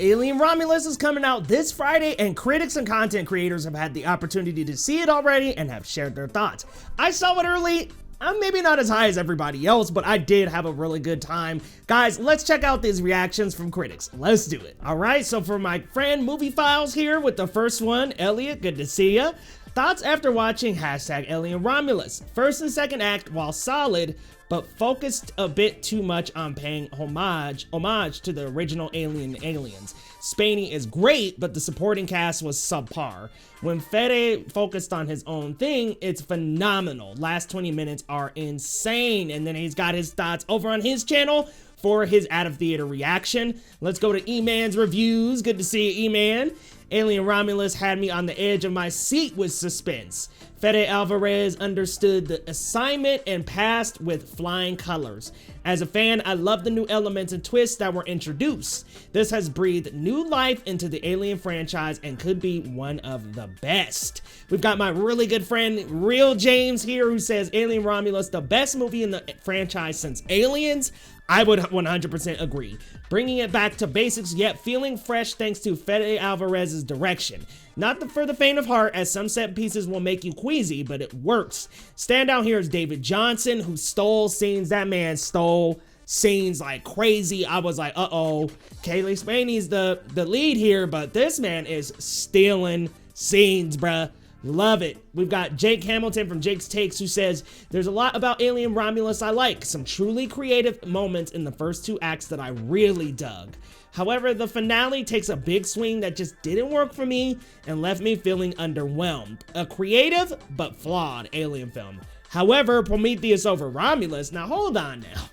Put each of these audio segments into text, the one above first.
Alien Romulus is coming out this Friday, and critics and content creators have had the opportunity to see it already and have shared their thoughts. I saw it early. I'm maybe not as high as everybody else, but I did have a really good time. Guys, let's check out these reactions from critics. Let's do it. All right, so for my friend Movie Files here with the first one, Elliot, good to see ya. Thoughts after watching #Alien Romulus. First and second act, while solid, but focused a bit too much on paying homage to the original aliens. Spaney is great, but the supporting cast was subpar. When Fede focused on his own thing, it's phenomenal. Last 20 minutes are insane. And then he's got his thoughts over on his channel for his out of theater reaction. Let's go to E-Man's reviews. Good to see you, E-Man. Alien Romulus had me on the edge of my seat with suspense. Fede Alvarez understood the assignment and passed with flying colors. As a fan, I love the new elements and twists that were introduced. This has breathed new life into the Alien franchise and could be one of the best. We've got my really good friend, Real James here, who says Alien Romulus, the best movie in the franchise since Aliens. I would 100% agree. Bringing it back to basics, yet feeling fresh thanks to Fede Alvarez's direction. Not for the faint of heart, as some set pieces will make you queasy, but it works. Standout here is David Johnson, who stole scenes. That man stole scenes like crazy. I was like, uh-oh. Kaylee Spaney's the lead here, but this man is stealing scenes, bruh. Love it. We've got Jake Hamilton from Jake's Takes, who says, there's a lot about Alien Romulus I like. Some truly creative moments in the first two acts that I really dug. However, the finale takes a big swing that just didn't work for me and left me feeling underwhelmed. A creative but flawed Alien film. However, Prometheus over Romulus, now hold on now.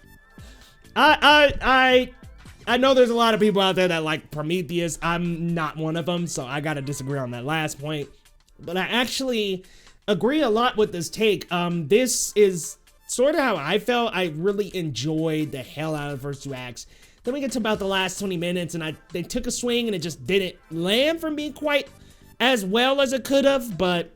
I know there's a lot of people out there that like Prometheus. I'm not one of them, so I gotta disagree on that last point. But I actually agree a lot with this take. This is sort of how I felt. I really enjoyed the hell out of the first two acts. Then we get to about the last 20 minutes and they took a swing and it just didn't land for me quite as well as it could have, but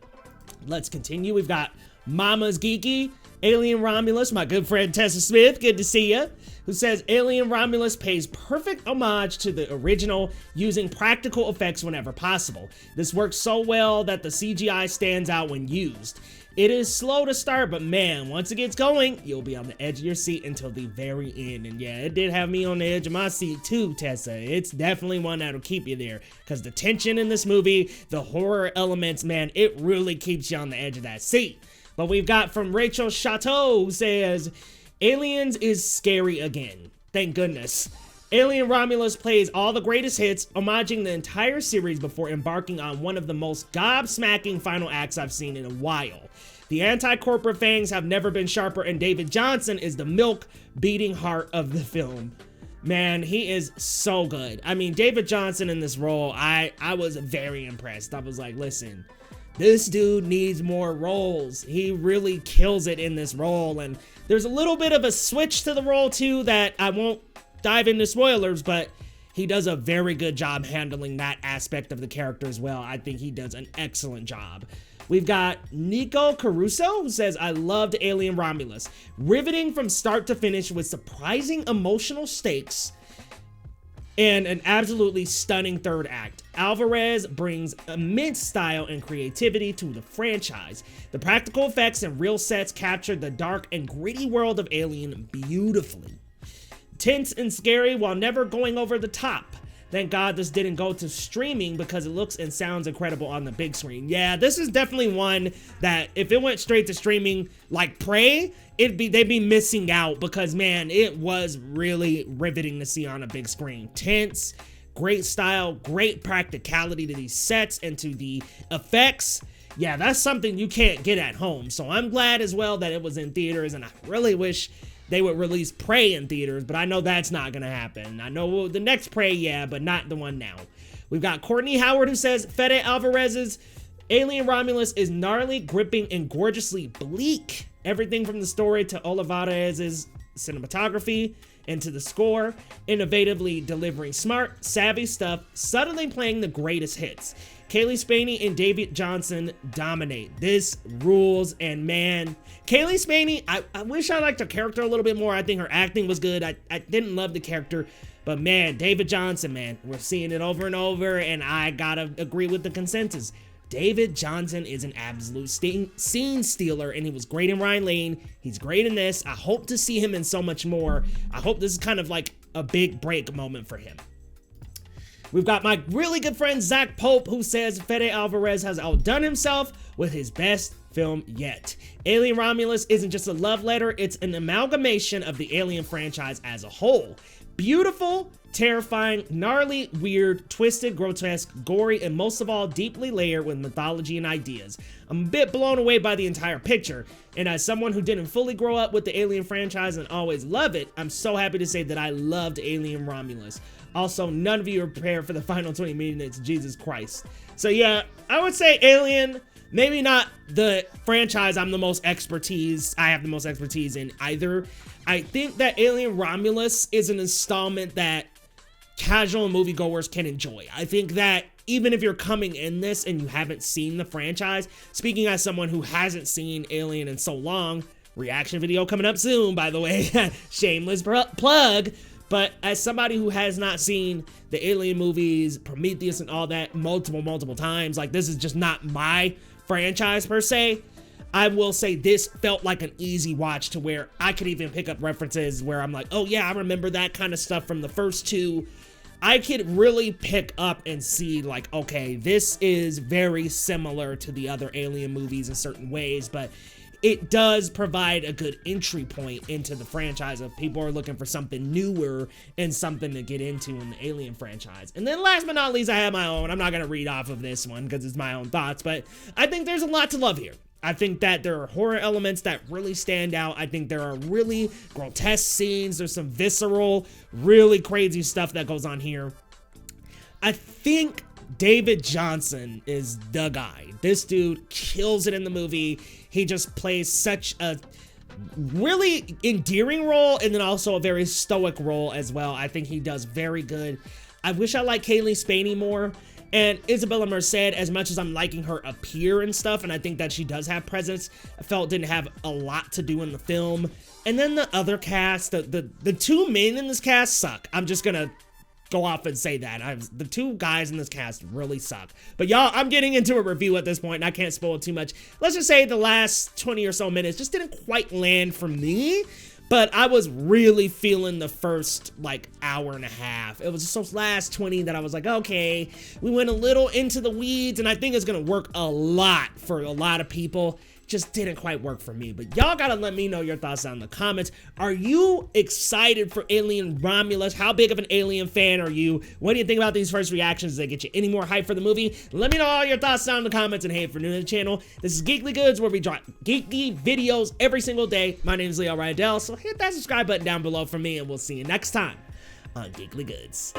let's continue. We've got Mama's Geeky, Alien Romulus, my good friend Tessa Smith, good to see ya, who says Alien Romulus pays perfect homage to the original, using practical effects whenever possible. This works so well that the CGI stands out when used. It is slow to start, but man, once it gets going, you'll be on the edge of your seat until the very end. And yeah, it did have me on the edge of my seat too, Tessa. It's definitely one that'll keep you there, because the tension in this movie, the horror elements, man, it really keeps you on the edge of that seat. But we've got from Rachel Chateau, who says, Aliens is scary again. Thank goodness. Alien Romulus plays all the greatest hits, homaging the entire series before embarking on one of the most gobsmacking final acts I've seen in a while. The anti-corporate fangs have never been sharper, and David Johnson is the milk-beating heart of the film. Man, he is so good. I mean, David Johnson in this role, I was very impressed. I was like, listen, this dude needs more roles. He really kills it in this role, and there's a little bit of a switch to the role too that I won't dive into spoilers, but he does a very good job handling that aspect of the character as well. I think he does an excellent job. We've got Nico Caruso, who says, I loved Alien Romulus. Riveting from start to finish with surprising emotional stakes and an absolutely stunning third act. Alvarez brings immense style and creativity to the franchise. The practical effects and real sets captured the dark and gritty world of Alien beautifully. Tense and scary while never going over the top. Thank God this didn't go to streaming because it looks and sounds incredible on the big screen. Yeah, this is definitely one that if it went straight to streaming like Prey, they'd be missing out, because man, it was really riveting to see on a big screen. Tense, great style, great practicality to these sets and to the effects. Yeah, that's something you can't get at home. So I'm glad as well that it was in theaters, and I really wish they would release Prey in theaters, but I know that's not gonna happen. I know the next Prey, yeah, but not the one now. We've got Courtney Howard, who says, Fede Alvarez's Alien Romulus is gnarly, gripping, and gorgeously bleak. Everything from the story to Olivares's cinematography and to the score, innovatively delivering smart, savvy stuff, subtly playing the greatest hits. Kaylee Spaney and David Johnson dominate. This rules, and man, Kaylee Spaney, I wish I liked her character a little bit more. I think her acting was good. I didn't love the character, But man, David Johnson, man, we're seeing it over and over, and I gotta agree with the consensus. David Johnson is an absolute scene stealer, and he was great in Ryan Lane. He's great in this. I hope to see him in so much more. I hope this is kind of like a big break moment for him. We've got my really good friend Zach Pope, who says Fede Alvarez has outdone himself with his best film yet. Alien Romulus isn't just a love letter, it's an amalgamation of the Alien franchise as a whole. Beautiful, terrifying, gnarly, weird, twisted, grotesque, gory, and most of all, deeply layered with mythology and ideas. I'm a bit blown away by the entire picture, and as someone who didn't fully grow up with the Alien franchise and always love it, I'm so happy to say that I loved Alien Romulus. Also, none of you are prepared for the final 20 minutes, Jesus Christ. So yeah, I would say Alien, maybe not the franchise I have the most expertise in either. I think that Alien Romulus is an installment that casual moviegoers can enjoy. I think that even if you're coming in this and you haven't seen the franchise, speaking as someone who hasn't seen Alien in so long, reaction video coming up soon, by the way, shameless plug, but as somebody who has not seen the Alien movies, Prometheus and all that multiple times, like this is just not my franchise per se, I will say this felt like an easy watch to where I could even pick up references where I'm like, oh yeah, I remember that kind of stuff from the first two. I could really pick up and see like, okay, this is very similar to the other Alien movies in certain ways, but it does provide a good entry point into the franchise if people are looking for something newer and something to get into in the Alien franchise. And then last but not least, I have my own. I'm not going to read off of this one because it's my own thoughts, but I think there's a lot to love here. I think that there are horror elements that really stand out. I think there are really grotesque scenes. There's some visceral, really crazy stuff that goes on here. I think David Johnson is the guy. This dude kills it in the movie. He just plays such a really endearing role and then also a very stoic role as well. I think he does very good. I wish I liked Kaylee Spaney more. And Isabella Merced, as much as I'm liking her appear and stuff, and I think that she does have presence, I felt didn't have a lot to do in the film. And then the other cast, the two men in this cast suck. I'm just gonna go off and say that. The two guys in this cast really suck. But y'all, I'm getting into a review at this point, and I can't spoil too much. Let's just say the last 20 or so minutes just didn't quite land for me. But I was really feeling the first like hour and a half. It was just those last 20 that I was like, okay, we went a little into the weeds, and I think it's gonna work a lot for a lot of people. Just didn't quite work for me. But y'all gotta let me know your thoughts down in the comments. Are you excited for Alien Romulus? How big of an Alien fan are you? What do you think about these first reactions? Does they get you any more hype for the movie? Let me know all your thoughts down in the comments. And hey, if you're new to the channel, this is Geekly Goods, where we drop geeky videos every single day. My name is Leo Rydell, so hit that subscribe button down below for me, and we'll see you next time on Geekly Goods.